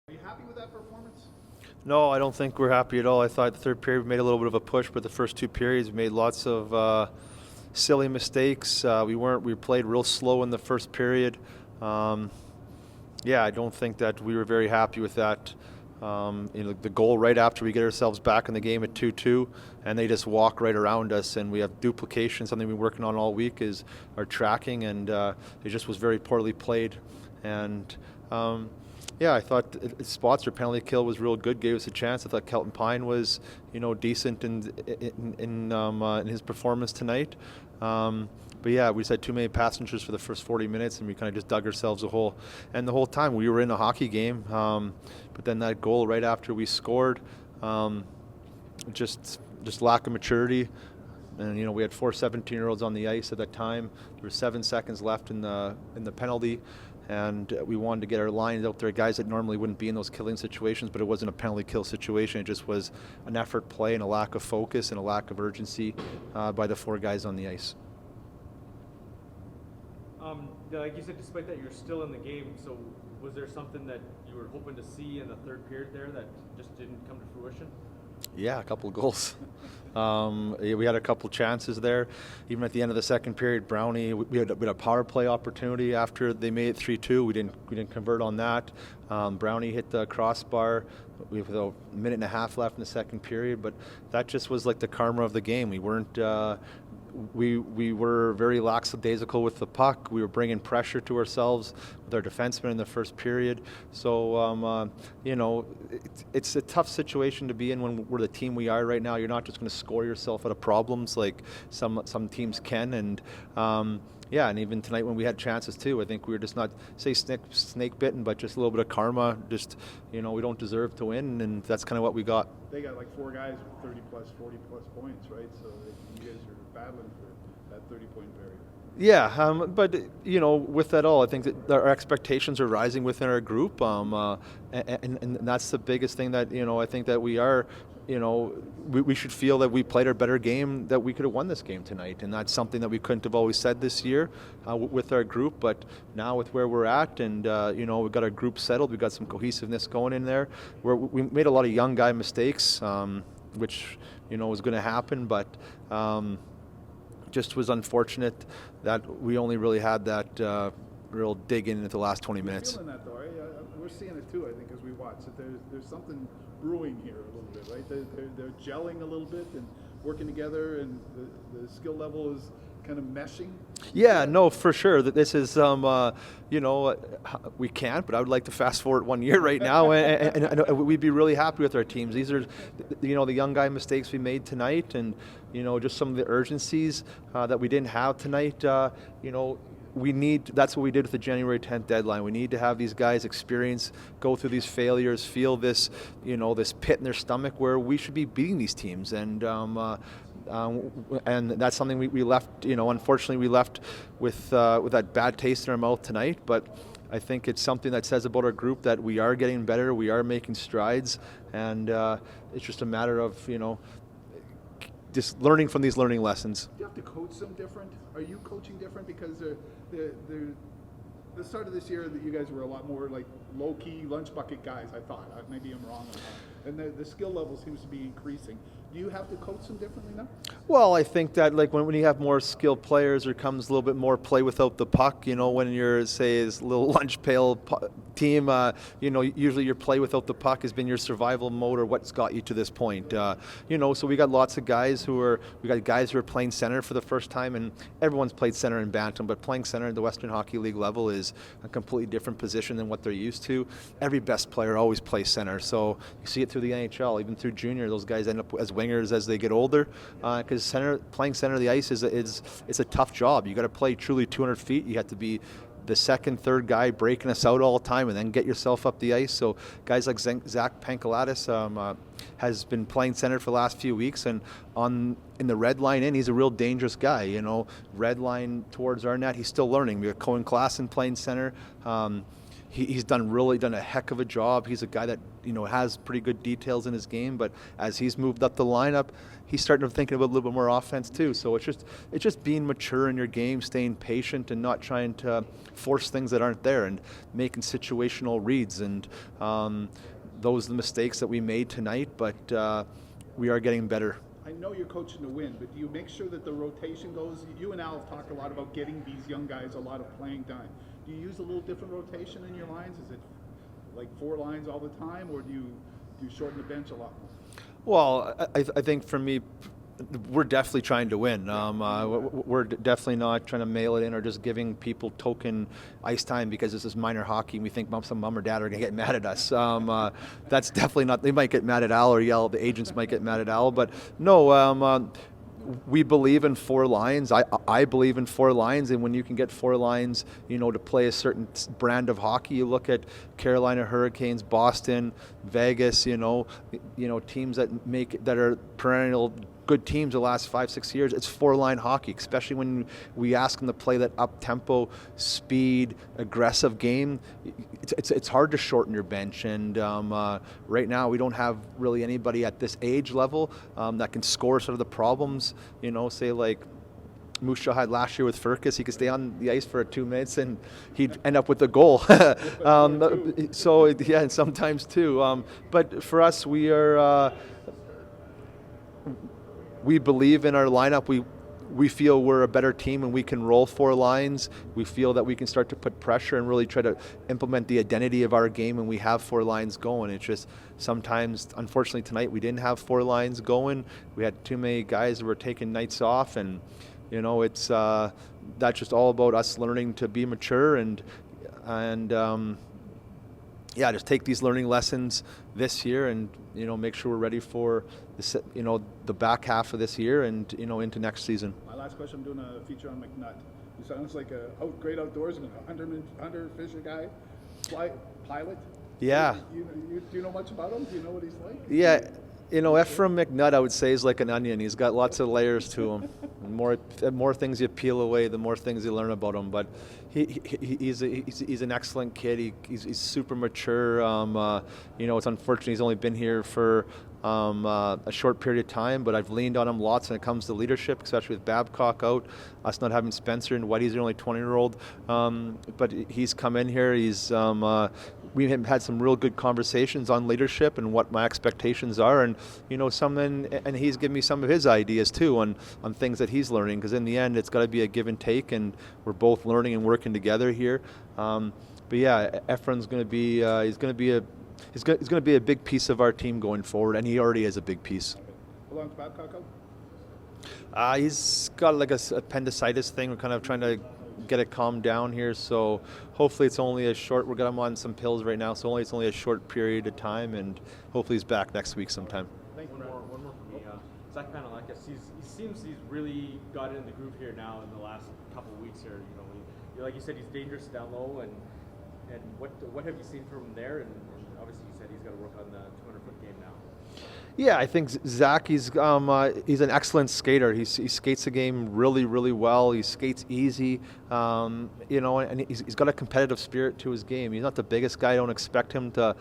Are you happy with that performance? No, I don't think we're happy at all. I thought the third period we made a little bit of a push, but the first two periods we made lots of silly mistakes. We played real slow in the first period. Um, yeah, I don't think that we were very happy with that. The goal right after we get ourselves back in the game at 2-2, and they just walk right around us, and we have duplication. Something we've been working on all week is our tracking, and it just was very poorly played. And yeah, I thought spots or penalty kill was real good, gave us a chance. I thought Kelton Pine was, decent in his performance tonight. But yeah, we just had too many passengers for the first 40 minutes, and we kind of just dug ourselves a hole. And the whole time we were in a hockey game, but then that goal right after we scored, just lack of maturity. And we had four 17-year-olds on the ice at that time. There were 7 seconds left in the penalty, and we wanted to get our lines out there, guys that normally wouldn't be in those killing situations, but it wasn't a penalty kill situation. It just was an effort play and a lack of focus and a lack of urgency by the four guys on the ice. Like you said, despite that, you're still in the game. So was there something that you were hoping to see in the third period there that just didn't come to fruition? Yeah, a couple of goals. We had a couple chances there. Even at the end of the second period, Brownie, we had a power play opportunity after they made it 3-2. We didn't convert on that. Brownie hit the crossbar with a minute and a half left in the second period, but that just was like the karma of the game. We weren't. We were very lackadaisical with the puck. We were bringing pressure to ourselves with our defensemen in the first period. So, it's a tough situation to be in when we're the team we are right now. You're not just going to score yourself out of problems like some teams can. And yeah, and even tonight when we had chances too, I think we were just not, say snake bitten, but just a little bit of karma. Just, we don't deserve to win, and that's kind of what we got. They got like four guys with 30 plus, 40 plus points, right? So you guys are battling for that 30-point barrier. Yeah, but with that all, I think that our expectations are rising within our group, and that's the biggest thing that I think that we are. We should feel that we played our better game, that we could have won this game tonight, and that's something that we couldn't have always said this year with our group. But now with where we're at, and we've got our group settled, we've got some cohesiveness going in there. We made a lot of young guy mistakes, which was going to happen, but. Just was unfortunate that we only really had that real dig in at the last 20 minutes. Feeling that though, right? We're seeing it too, I think, as we watch. That there's something brewing here a little bit, right? They're gelling a little bit and working together, and the skill level is kind of meshing. Yeah, no, for sure. That this is, we can't, but I would like to fast forward 1 year right now, and we'd be really happy with our teams. These are, the young guy mistakes we made tonight, and just some of the urgencies that we didn't have tonight. That's what we did with the January 10th deadline. We need to have these guys experience, go through these failures, feel this, this pit in their stomach where we should be beating these teams. And that's something we left, unfortunately we left with that bad taste in our mouth tonight. But I think it's something that says about our group that we are getting better, we are making strides, and it's just a matter of, just learning from these learning lessons. Do you have to coach them different? Are you coaching different? Because the start of this year, that you guys were a lot more like low-key lunch bucket guys, I thought. Maybe I'm wrong on that. And the skill level seems to be increasing. Do you have to coach them differently now? Well, I think that like when you have more skilled players, there comes a little bit more play without the puck. When you're, say, this little lunch pail team, usually your play without the puck has been your survival mode or what's got you to this point. So we got lots of guys who are playing center for the first time, and everyone's played center in Bantam, but playing center at the Western Hockey League level is a completely different position than what they're used to. Every best player always plays center, so you see it through the NHL, even through junior. Those guys end up as wingers as they get older, because playing center of the ice is a tough job. You got to play truly 200 feet. You have to be the second, third guy breaking us out all the time, and then get yourself up the ice. So guys like Zach Pantelakis has been playing center for the last few weeks, and in the red line he's a real dangerous guy. Red line towards our net, he's still learning. We have Cohen Klassen playing center. he's done a heck of a job. He's a guy that has pretty good details in his game, but as he's moved up the lineup, he's starting to think about a little bit more offense too. So it's just being mature in your game, staying patient, and not trying to force things that aren't there, and making situational reads. And those are the mistakes that we made tonight, but we are getting better. I know you're coaching to win, but do you make sure that the rotation goes? You and Al have talked a lot about getting these young guys a lot of playing time. Do you use a little different rotation in your lines? Is it like 4 lines all the time, or do you shorten the bench a lot more? Well, I think for me, we're definitely trying to win. We're definitely not trying to mail it in or just giving people token ice time because this is minor hockey and we think some mom or dad are going to get mad at us. That's definitely not. They might get mad at Al or yell. The agents might get mad at Al. But no, we believe in 4 lines. I believe in 4 lines, and when you can get 4 lines, to play a certain brand of hockey, you look at Carolina Hurricanes, Boston, Vegas, teams that are perennial good teams the last 5-6 years. It's 4-line hockey, especially when we ask them to play that up-tempo, speed, aggressive game. It's hard to shorten your bench, and right now we don't have really anybody at this age level that can score sort of the problems, say like Musha had last year with Furcus. He could stay on the ice for 2 minutes and he'd end up with a goal. So yeah, and sometimes too. But for us, we believe in our lineup. We feel we're a better team and we can roll 4 lines. We feel that we can start to put pressure and really try to implement the identity of our game, and we have 4 lines going. It's just sometimes, unfortunately tonight, we didn't have 4 lines going. We had too many guys that were taking nights off, and it's that's just all about us learning to be mature and just take these learning lessons this year and make sure we're ready for the back half of this year and into next season. My last question: I'm doing a feature on McNutt. He sounds like a great outdoorsman, hunter fisher guy, pilot. Yeah. Do you know much about him? Do you know what he's like? Yeah. Ephraim McNutt, I would say, is like an onion. He's got lots of layers to him. The more things you peel away, the more things you learn about him. But he's an excellent kid. He's super mature. It's unfortunate he's only been here for a short period of time, but I've leaned on him lots when it comes to leadership, especially with Babcock out, us not having Spencer and Whitey's the only 20-year-old. But he's come in here. We have had some real good conversations on leadership and what my expectations are, and and he's given me some of his ideas too on things that he's learning, because in the end it's got to be a give and take, and we're both learning and working together here. But yeah, Ephraim's going to be he's going to be a big piece of our team going forward, and he already is a big piece. How long's Babcock out? He's got like a appendicitis thing. We're kind of trying to get it calmed down here, so hopefully it's only a short. We're got him on some pills right now, so it's only a short period of time, and hopefully he's back next week sometime. One more for me. Zach Pantelakis, he seems he's really got in the groove here now in the last couple of weeks here. Like you said, he's dangerous down low, and what have you seen from him there? And obviously you said he's got to work on the 200-foot game now. Yeah, I think Zach, he's an excellent skater. He skates the game really, really well. He skates easy, and he's got a competitive spirit to his game. He's not the biggest guy. I don't expect him to,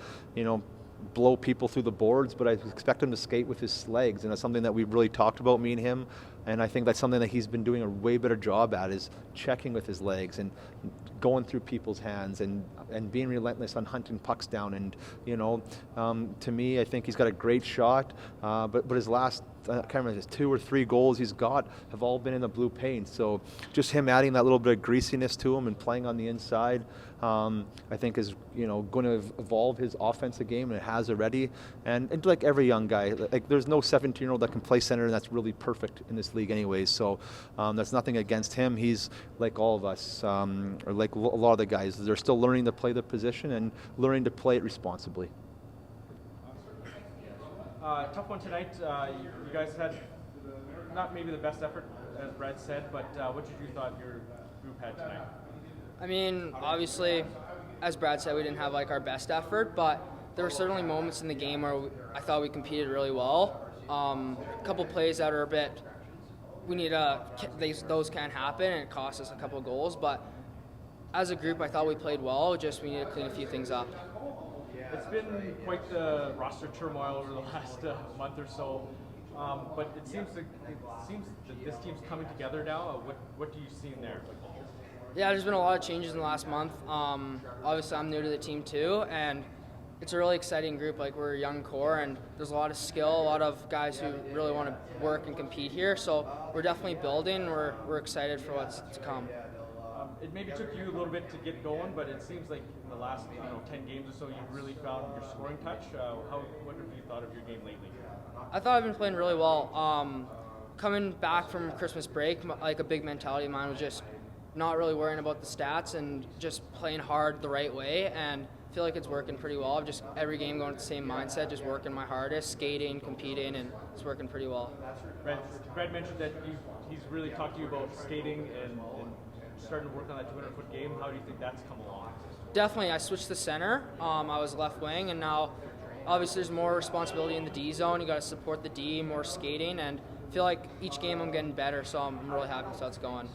blow people through the boards, but I expect him to skate with his legs, and that's something that we've really talked about, me and him. And I think that's something that he's been doing a way better job at, is checking with his legs and going through people's hands and being relentless on hunting pucks down. And to me, I think he's got a great shot. But his last, I can't remember, his 2 or 3 goals he's got have all been in the blue paint. So just him adding that little bit of greasiness to him and playing on the inside, I think is going to evolve his offensive game, and it has already. And like every young guy, like there's no 17-year-old that can play center and that's really perfect in this league anyways. So that's nothing against him. He's like all of us, or like a lot of the guys. They're still learning to play the position and learning to play it responsibly. Tough one tonight. You guys had not maybe the best effort, as Brad said, but what did you thought your group had tonight? I mean, obviously, as Brad said, we didn't have like our best effort, but there were certainly moments in the game where I thought we competed really well. A couple plays that are a bit, those can't happen, and it cost us a couple of goals, but as a group, I thought we played well. Just we need to clean a few things up. It's been quite the roster turmoil over the last month or so, but it seems that this team's coming together now. What do you see in there? Yeah, there's been a lot of changes in the last month. Obviously, I'm new to the team too, and it's a really exciting group. Like, we're a young core, and there's a lot of skill, a lot of guys who really want to work and compete here. So we're definitely building. We're excited for what's to come. It maybe took you a little bit to get going, but it seems like in the last 10 games or so, you've really found your scoring touch. What have you thought of your game lately? I thought I've been playing really well. Coming back from Christmas break, like a big mentality of mine was just not really worrying about the stats and just playing hard the right way, and I feel like it's working pretty well. I've just every game going with the same mindset, just working my hardest, skating, competing, and it's working pretty well. Brad mentioned that he's really talked to you about skating and starting to work on that 200-foot game. How do you think that's come along? Definitely, I switched to center. I was left wing, and now obviously there's more responsibility in the D zone. You got to support the D, more skating, and I feel like each game I'm getting better, so I'm really happy with how it's going.